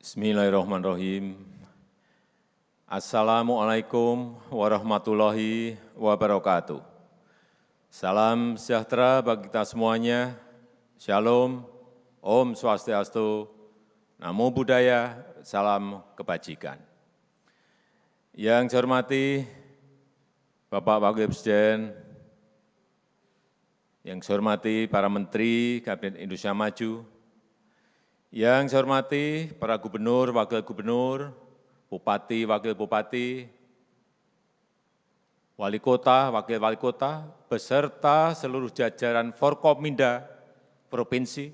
Bismillahirrahmanirrahim. Assalamualaikum warahmatullahi wabarakatuh. Salam sejahtera bagi kita semuanya. Shalom, Om Swastiastu, Namo Buddhaya, salam kebajikan. Yang saya hormati Bapak Wakil Presiden, yang saya hormati para Menteri Kabinet Indonesia Maju, yang saya hormati para gubernur, wakil gubernur, bupati, wakil bupati, wali kota, wakil wali kota, beserta seluruh jajaran Forkopimda Provinsi,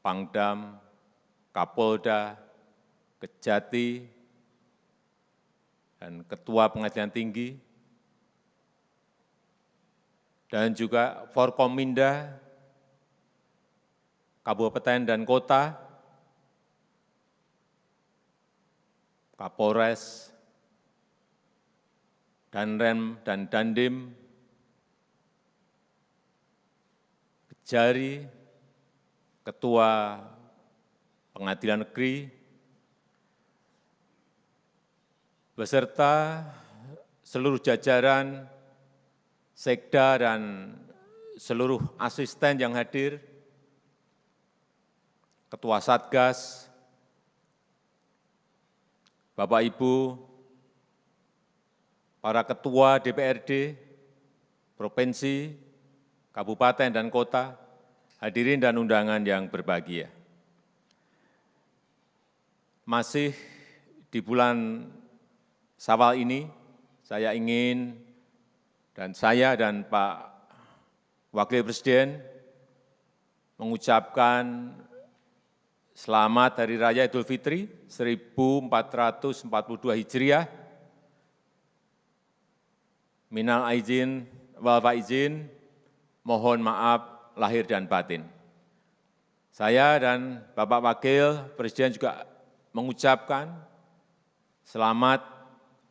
Pangdam, Kapolda, Kejati, dan Ketua Pengadilan Tinggi, dan juga Forkominda, Kabupaten dan Kota, Kapolres, Danrem dan Dandim, Kejari, Ketua Pengadilan Negeri, beserta seluruh jajaran sekda dan seluruh asisten yang hadir, Ketua Satgas, Bapak Ibu, para Ketua DPRD, Provinsi, Kabupaten dan Kota, hadirin dan undangan yang berbahagia. Masih di bulan Syawal ini, saya ingin dan Pak Wakil Presiden mengucapkan selamat Hari Raya Idul Fitri 1442 Hijriah. Minal aizin wal faizin, mohon maaf lahir dan batin. Saya dan Bapak Wakil Presiden juga mengucapkan selamat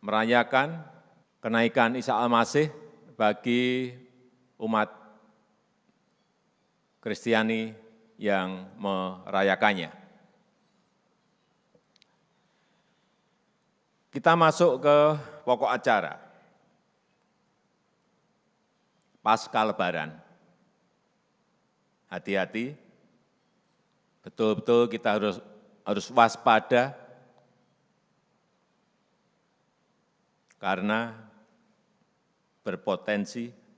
merayakan kenaikan Isa Al-Masih bagi umat Kristiani yang merayakannya. Kita masuk ke pokok acara. Pasca Lebaran. Hati-hati, betul-betul kita harus waspada karena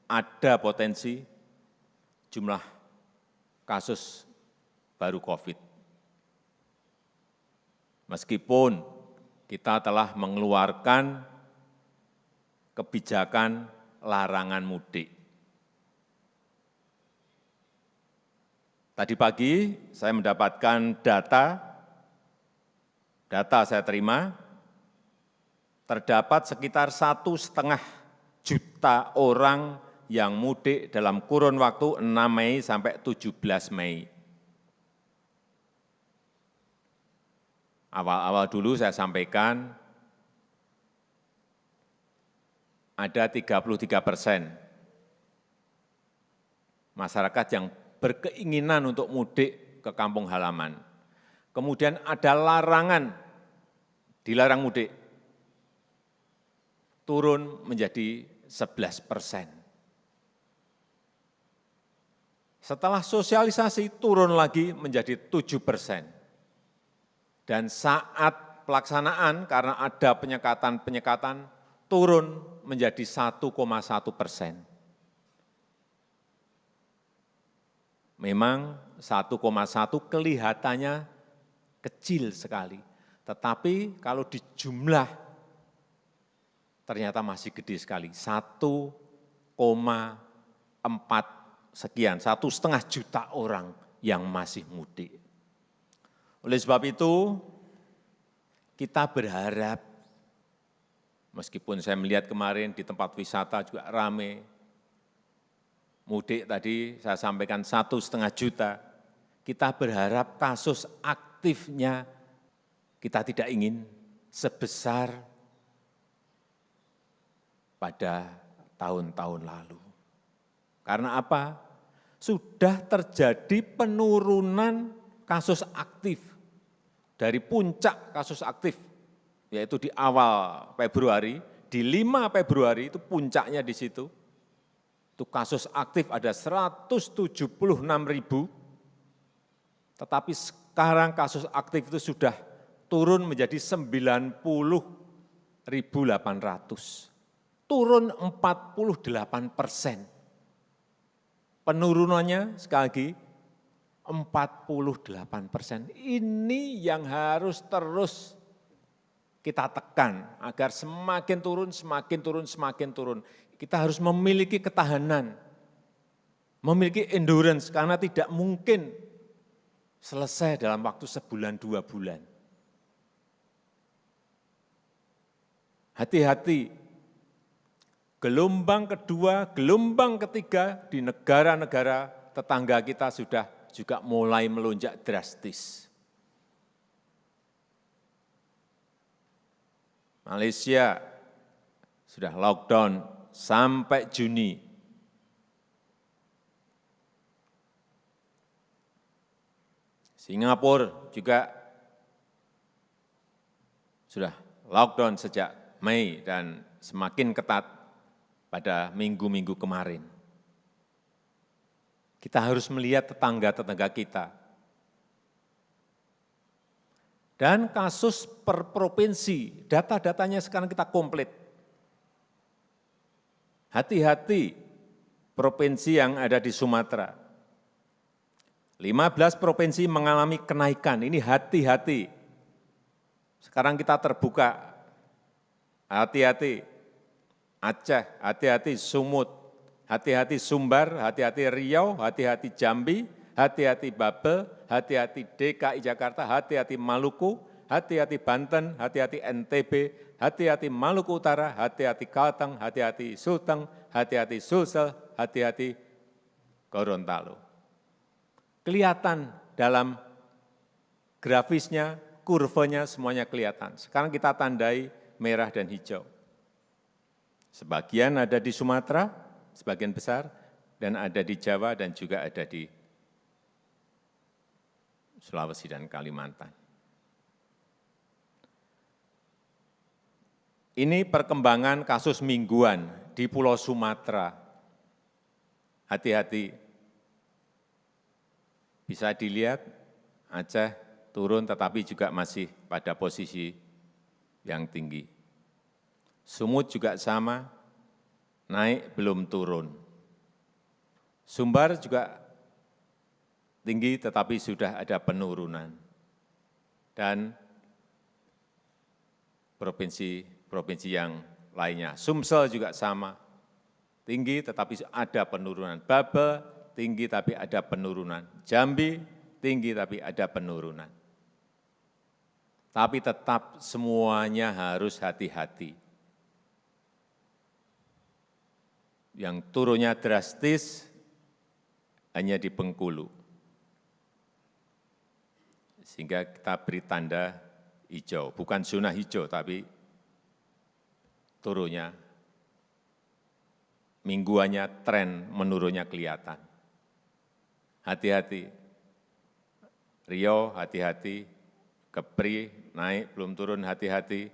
ada potensi jumlah kasus baru COVID. Meskipun kita telah mengeluarkan kebijakan larangan mudik. Tadi pagi saya mendapatkan data saya terima, terdapat sekitar 1,5 juta orang yang mudik dalam kurun waktu 6 Mei sampai 17 Mei. Awal-awal dulu saya sampaikan ada 33% masyarakat yang berkeinginan untuk mudik ke kampung halaman. Kemudian ada larangan, dilarang mudik, turun menjadi 11%. Setelah sosialisasi turun lagi menjadi 7%. Dan saat pelaksanaan karena ada penyekatan turun menjadi 1,1%. Memang 1,1 kelihatannya kecil sekali, tetapi kalau dijumlah ternyata masih gede sekali, 1,4 sekian, 1,5 juta orang yang masih mudik. Oleh sebab itu, kita berharap, meskipun saya melihat kemarin di tempat wisata juga ramai, mudik tadi saya sampaikan 1,5 juta, kita berharap kasus aktifnya kita tidak ingin sebesar pada tahun-tahun lalu. Karena apa? Sudah terjadi penurunan kasus aktif dari puncak kasus aktif, yaitu di awal Februari, di 5 Februari itu puncaknya di situ, itu kasus aktif ada 176.000, tetapi sekarang kasus aktif itu sudah turun menjadi 90.800, turun 48%. Penurunannya sekali lagi 48%. Ini yang harus terus kita tekan agar semakin turun, semakin turun, semakin turun. Kita harus memiliki ketahanan, memiliki endurance, karena tidak mungkin selesai dalam waktu sebulan, 2 bulan. Hati-hati, gelombang kedua, gelombang ketiga di negara-negara tetangga kita sudah juga mulai melonjak drastis. Malaysia sudah lockdown sampai Juni. Singapura juga sudah lockdown sejak Mei dan semakin ketat pada minggu-minggu kemarin. Kita harus melihat tetangga-tetangga kita. Dan kasus per provinsi, data-datanya sekarang kita komplit. Hati-hati provinsi yang ada di Sumatera. 15 provinsi mengalami kenaikan, ini hati-hati. Sekarang kita terbuka, hati-hati Aceh, hati-hati Sumut, hati-hati Sumbar, hati-hati Riau, hati-hati Jambi, hati-hati Babel, hati-hati DKI Jakarta, hati-hati Maluku, hati-hati Banten, hati-hati NTB, hati-hati Maluku Utara, hati-hati Kalteng, hati-hati Sulteng, hati-hati Sulsel, hati-hati Gorontalo. Kelihatan dalam grafisnya, kurvanya semuanya kelihatan. Sekarang kita tandai merah dan hijau. Sebagian ada di Sumatera, sebagian besar, dan ada di Jawa dan juga ada di Sulawesi dan Kalimantan. Ini perkembangan kasus mingguan di Pulau Sumatera. Hati-hati, bisa dilihat Aceh turun tetapi juga masih pada posisi yang tinggi. Sumut juga sama, naik belum turun. Sumbar juga tinggi tetapi sudah ada penurunan. Dan provinsi yang lainnya. Sumsel juga sama, tinggi tetapi ada penurunan. Babel tinggi tapi ada penurunan. Jambi tinggi tapi ada penurunan. Tapi tetap semuanya harus hati-hati. Yang turunnya drastis hanya di Bengkulu. Sehingga kita beri tanda hijau, bukan zona hijau, tapi turunnya, mingguannya tren menurunnya kelihatan. Hati-hati, Riau hati-hati, Kepri naik belum turun hati-hati,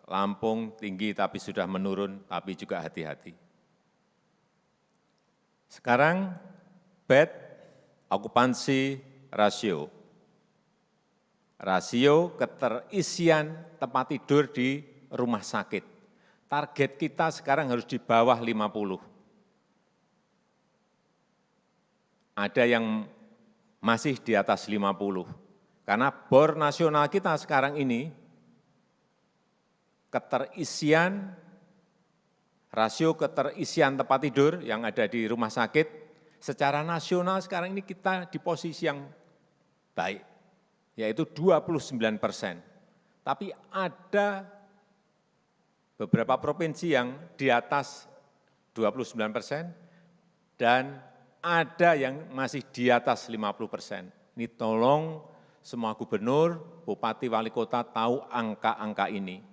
Lampung tinggi tapi sudah menurun, tapi juga hati-hati. Sekarang bed okupansi rasio. Rasio keterisian tempat tidur di rumah sakit. Target kita sekarang harus di bawah 50. Ada yang masih di atas 50. Karena bor nasional kita sekarang ini, rasio keterisian tempat tidur yang ada di rumah sakit, secara nasional sekarang ini kita di posisi yang baik, yaitu 29%. Tapi ada beberapa provinsi yang di atas 29% dan ada yang masih di atas 50%. Ini tolong semua gubernur, bupati, wali kota tahu angka-angka ini.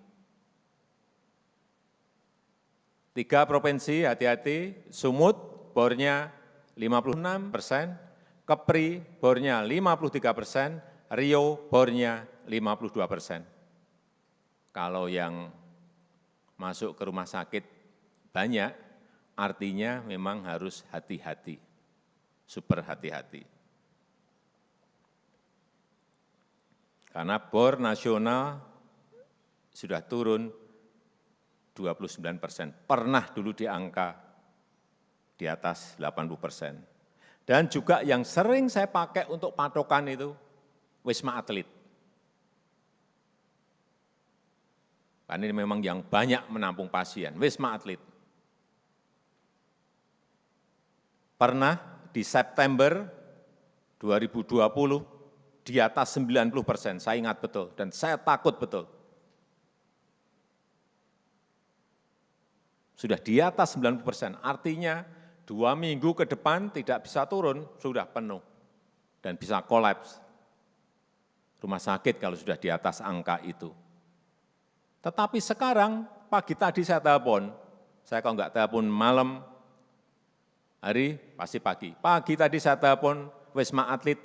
3 provinsi, hati-hati, Sumut bornya 56%, Kepri bornya 53%, Riau bornya 52%. Kalau yang masuk ke rumah sakit banyak, artinya memang harus hati-hati, super hati-hati. Karena bor nasional sudah turun 29%, pernah dulu di angka di atas 80%. Dan juga yang sering saya pakai untuk patokan itu Wisma Atlet. Karena ini memang yang banyak menampung pasien, Wisma Atlet. Pernah di September 2020 di atas 90%, saya ingat betul, dan saya takut betul. Sudah di atas 90%, artinya 2 minggu ke depan tidak bisa turun, sudah penuh, dan bisa kolaps rumah sakit kalau sudah di atas angka itu. Tetapi sekarang, pagi tadi saya telepon, saya kalau enggak telepon malam, hari pasti pagi. Pagi tadi saya telepon Wisma Atlet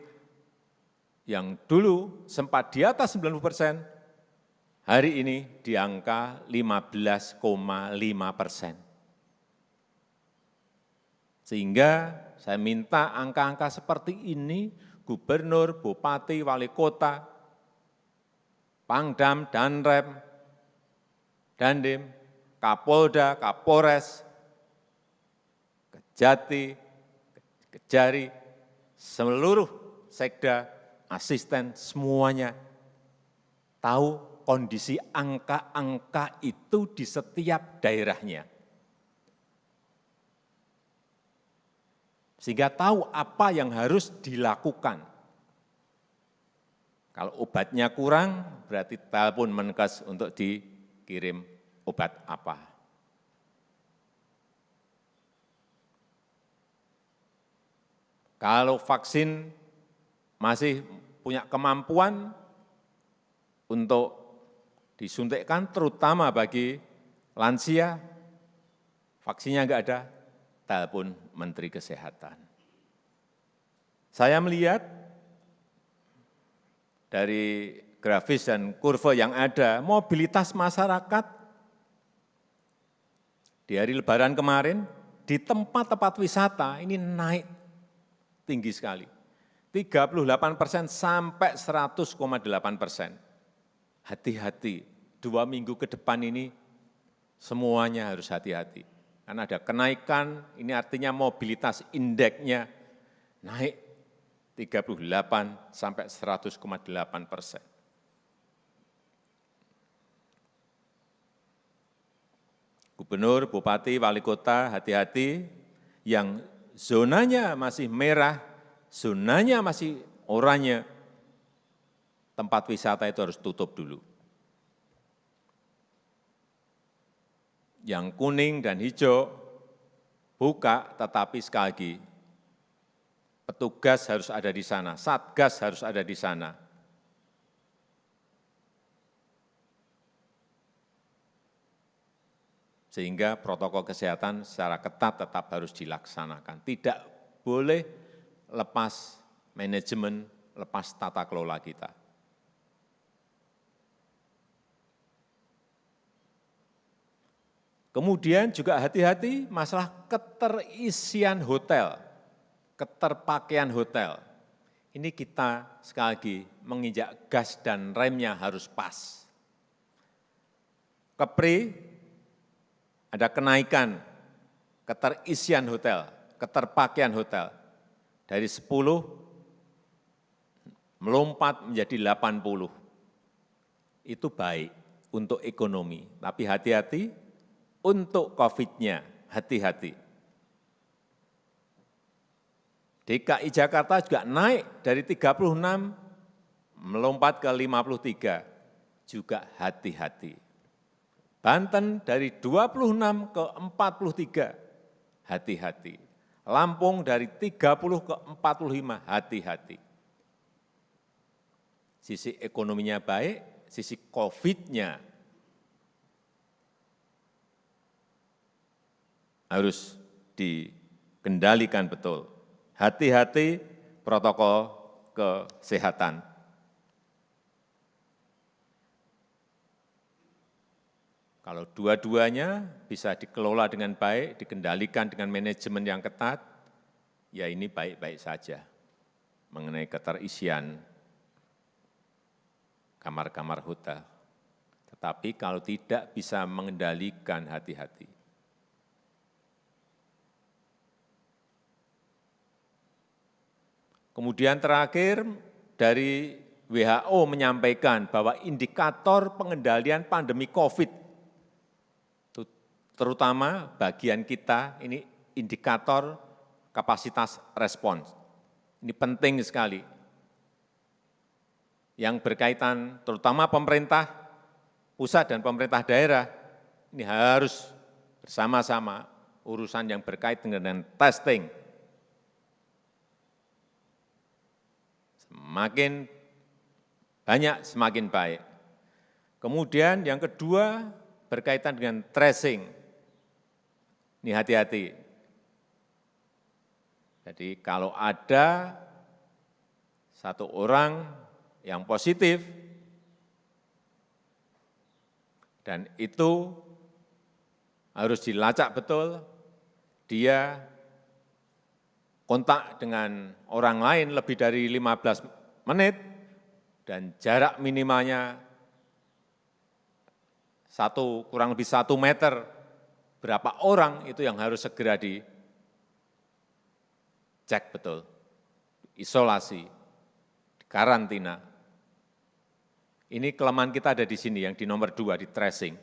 yang dulu sempat di atas 90%, hari ini di angka 15,5%. Sehingga saya minta angka-angka seperti ini, gubernur, bupati, wali kota, Pangdam, Danrem, Dandim, Kapolda, Kapolres, Kejati, Kejari, seluruh sekda, asisten, semuanya tahu kondisi angka-angka itu di setiap daerahnya. Sehingga tahu apa yang harus dilakukan. Kalau obatnya kurang, berarti telepon Menkes untuk dikirim obat apa. Kalau vaksin masih punya kemampuan untuk disuntikkan, terutama bagi lansia, vaksinnya enggak ada, telepon Menteri Kesehatan. Saya melihat dari grafis dan kurva yang ada, mobilitas masyarakat di hari Lebaran kemarin, di tempat-tempat wisata ini naik tinggi sekali. 38% sampai 100,8%. Hati-hati, 2 minggu ke depan ini semuanya harus hati-hati. Karena ada kenaikan, ini artinya mobilitas indeksnya naik 38 sampai 100,8%. Gubernur, bupati, wali kota, hati-hati, yang zonanya masih merah, zonanya masih oranye, tempat wisata itu harus tutup dulu. Yang kuning dan hijau buka, tetapi sekali lagi, petugas harus ada di sana, satgas harus ada di sana. Sehingga protokol kesehatan secara ketat tetap harus dilaksanakan. Tidak boleh lepas manajemen, lepas tata kelola kita. Kemudian juga hati-hati masalah keterisian hotel, keterpakaian hotel. Ini kita sekali lagi menginjak gas dan remnya harus pas. Kepri ada kenaikan keterisian hotel, keterpakaian hotel. Dari 10 melompat menjadi 80. Itu baik untuk ekonomi, tapi hati-hati untuk COVID-nya, hati-hati. DKI Jakarta juga naik dari 36 melompat ke 53, juga hati-hati. Banten dari 26 ke 43, hati-hati. Lampung dari 30 ke 45, hati-hati. Sisi ekonominya baik, sisi COVID-nya harus dikendalikan betul. Hati-hati protokol kesehatan. Kalau dua-duanya bisa dikelola dengan baik, dikendalikan dengan manajemen yang ketat, ya ini baik-baik saja mengenai keterisian kamar-kamar hotel. Tetapi kalau tidak bisa mengendalikan, hati-hati. Kemudian terakhir dari WHO menyampaikan bahwa indikator pengendalian pandemi COVID, terutama bagian kita, ini indikator kapasitas respons. Ini penting sekali. Yang berkaitan terutama pemerintah pusat dan pemerintah daerah, ini harus bersama-sama urusan yang berkaitan dengan testing. Semakin banyak, semakin baik. Kemudian yang kedua berkaitan dengan tracing. Ini hati-hati. Jadi kalau ada satu orang yang positif, dan itu harus dilacak betul, dia kontak dengan orang lain lebih dari 15 menit, dan jarak minimalnya kurang lebih 1 meter, berapa orang itu yang harus segera dicek betul, isolasi, karantina. Ini kelemahan kita ada di sini, yang di nomor 2, di tracing.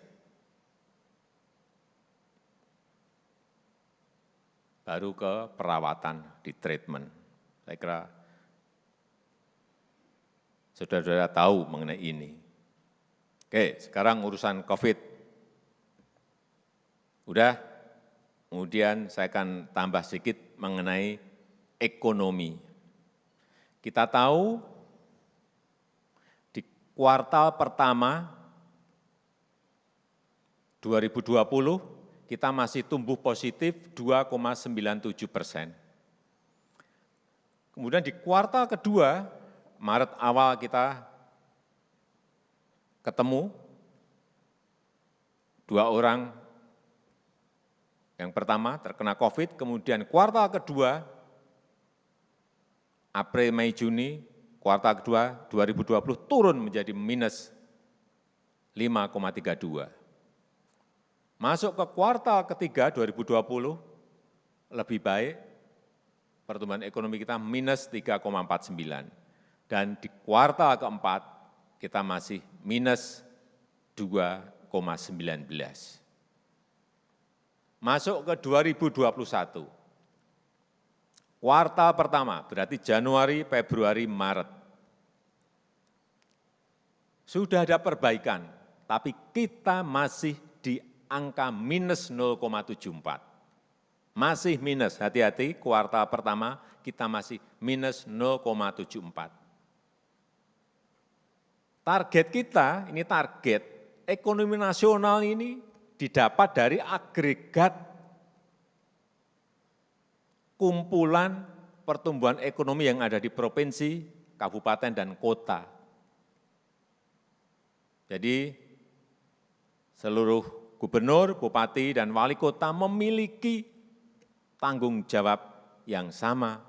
Baru ke perawatan, di treatment. Saya kira saudara-saudara tahu mengenai ini. Oke, sekarang urusan COVID. Udah, kemudian saya akan tambah sedikit mengenai ekonomi. Kita tahu di kuartal pertama 2020 kita masih tumbuh positif 2,97%. Kemudian di kuartal kedua, Maret awal kita ketemu 2 orang. Yang pertama terkena COVID, kemudian kuartal kedua, April, Mei, Juni, kuartal kedua 2020 turun menjadi minus 5,32. Masuk ke kuartal ketiga 2020, lebih baik, pertumbuhan ekonomi kita minus 3,49. Dan di kuartal keempat, kita masih minus 2,19. Masuk ke 2021, kuartal pertama, berarti Januari, Februari, Maret. Sudah ada perbaikan, tapi kita masih di angka minus 0,74. Masih minus, hati-hati, kuartal pertama kita masih minus 0,74. Target kita, ini target ekonomi nasional ini didapat dari agregat kumpulan pertumbuhan ekonomi yang ada di provinsi, kabupaten, dan kota. Jadi seluruh gubernur, bupati, dan wali kota memiliki tanggung jawab yang sama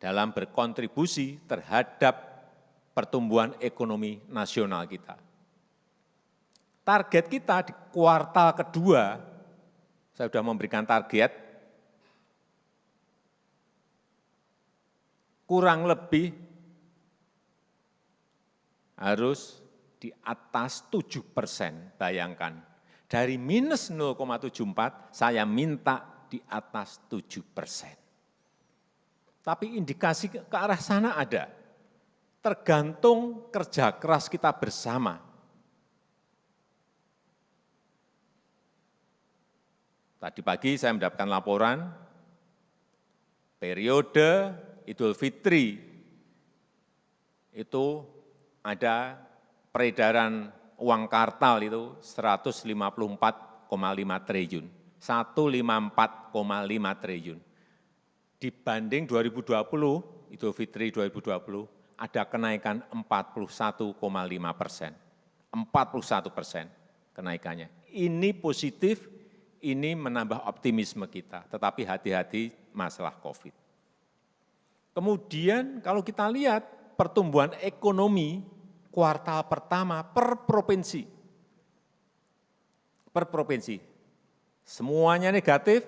dalam berkontribusi terhadap pertumbuhan ekonomi nasional kita. Target kita di kuartal kedua, saya sudah memberikan target, kurang lebih harus di atas 7%, bayangkan. Dari minus 0,74, saya minta di atas 7%. Tapi indikasi ke arah sana ada, tergantung kerja keras kita bersama. Tadi pagi saya mendapatkan laporan, periode Idul Fitri itu ada peredaran uang kartal itu 154,5 triliun, 154,5 triliun. Dibanding 2020, Idul Fitri 2020, ada kenaikan 41,5%, 41%. kenaikannya. Ini positif, ini menambah optimisme kita, tetapi hati-hati masalah COVID. Kemudian kalau kita lihat pertumbuhan ekonomi kuartal pertama per provinsi. Semuanya negatif,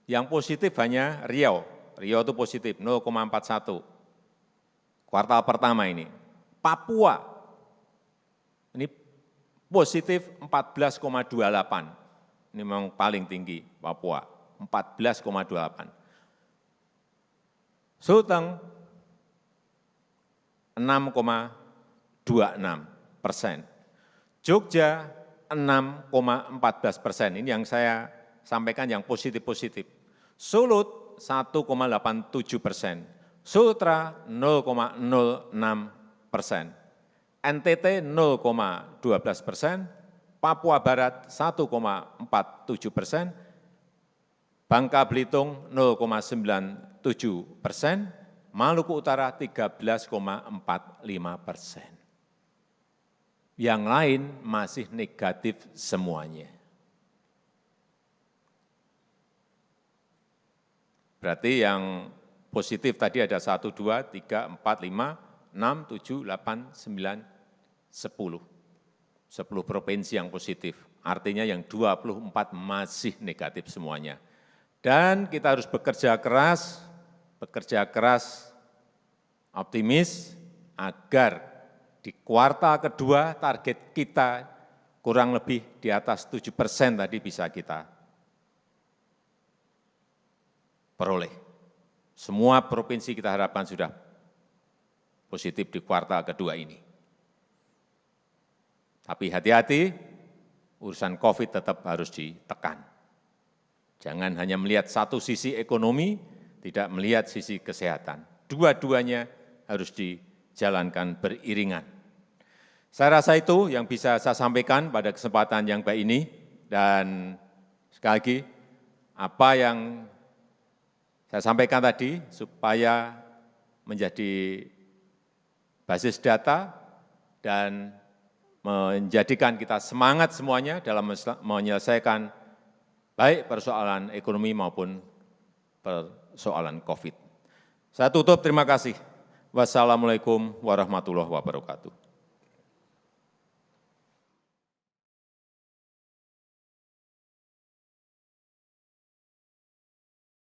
yang positif hanya Riau. Riau itu positif 0,41. Kuartal pertama ini. Papua, ini positif 14,28. Ini memang paling tinggi Papua, 14,28. Sulteng 6,26%. Jogja 6,14%. Ini yang saya sampaikan yang positif-positif. Sulut 1,87%. Sultra 0,06%. NTT 0,12%. Papua Barat 1,47%, Bangka Belitung 0,97%, Maluku Utara 13,45%. Yang lain masih negatif semuanya. Berarti yang positif tadi ada 1, 2, 3, 4, 5, 6, 7, 8, 9, 10. 10 provinsi yang positif, artinya yang 24 masih negatif semuanya. Dan kita harus bekerja keras, optimis, agar di kuartal kedua target kita kurang lebih di atas 7% tadi bisa kita peroleh. Semua provinsi kita harapkan sudah positif di kuartal kedua ini. Tapi hati-hati, urusan COVID tetap harus ditekan. Jangan hanya melihat satu sisi ekonomi, tidak melihat sisi kesehatan. Dua-duanya harus dijalankan beriringan. Saya rasa itu yang bisa saya sampaikan pada kesempatan yang baik ini. Dan sekali lagi, apa yang saya sampaikan tadi supaya menjadi basis data dan menjadikan kita semangat semuanya dalam menyelesaikan baik persoalan ekonomi maupun persoalan COVID. Saya tutup, terima kasih. Wassalamualaikum warahmatullahi wabarakatuh.